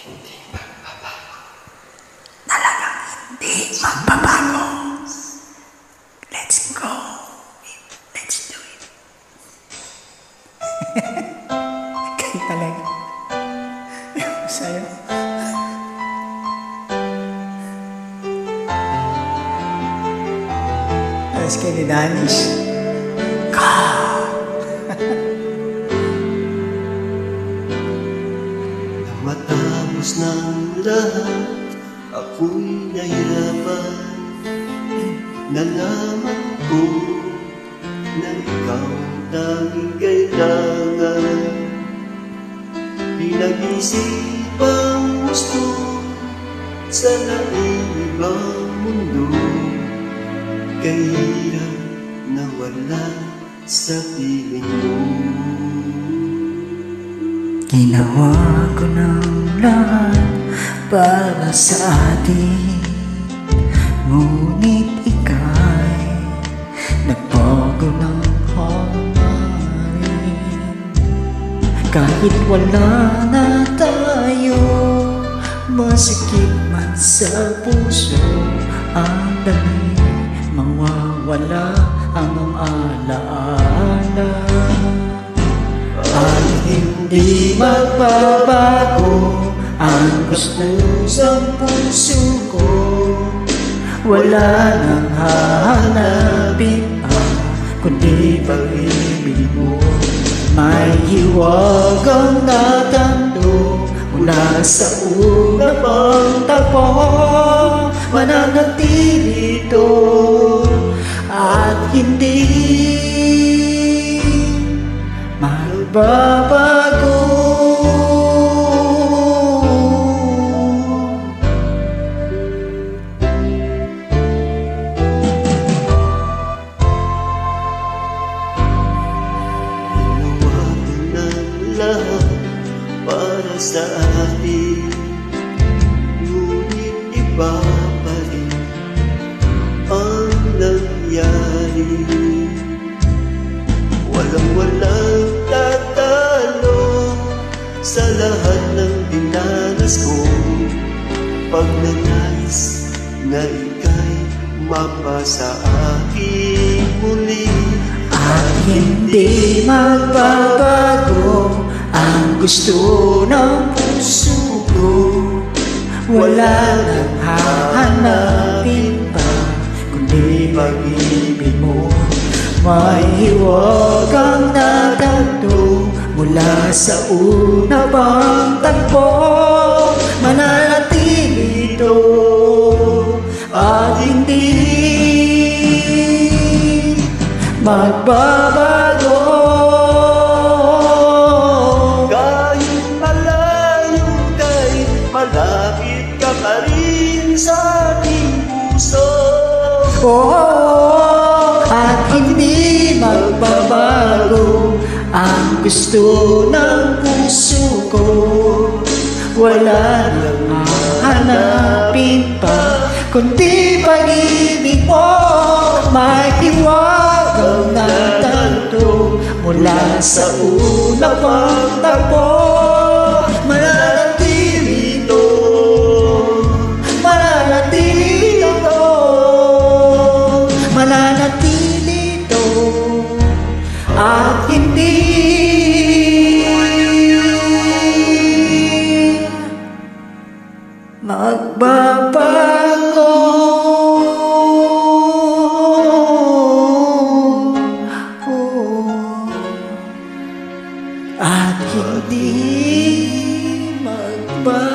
Hindi magbabago. Talagang hindi magbabago. Let's go. Let's do it. Kayo talaga. Ayaw sa'yo. Tapos kayo ni Danish. Go! Matapos ng lahat, ako'y nahirapan. Nalaman ko na ikaw tanging kailangan. Pinag-isipang gusto sa naibang mundo, kahirap na wala sa piling mo. Ginawa ko ng lahat para sa atin, ngunit ika'y nagbago ng hangarin. Kahit wala na tayo, masakit man sa puso, ang dali mawawala ang alaala. At hindi magbabago ang gusto sa puso ko, wala nang hahanapin pa kundi pag-ibig mo. May hiwagang natanto mula sa una pang tagpo, mananatili ito at hindi magbabago. Ginawa ko ng lahat para sa atin, ngunit iba pa rin ang nangyari. Walang tatalo sa lahat ng dinanas ko, pag nanais na ika'y mapasa akin muli. At hindi magbabago ang gusto ng puso ko, wala nang hahanapin pa kundi pag-ibig mo. May hiwagang natanto mula sa una pang tagpo, mananatili ito at hindi magbabago. Kahit malayo ka'y malapit ka pa rin sa aking puso. At hindi magbabago ang gusto ng puso ko, wala nang hahanapin pa kundi pag-ibig mo. May hiwagang natanto mula sa una pang tagpo, mananatili ito, mananatili ito, mananatili ito at hindi magbabago. At hindi magbabago.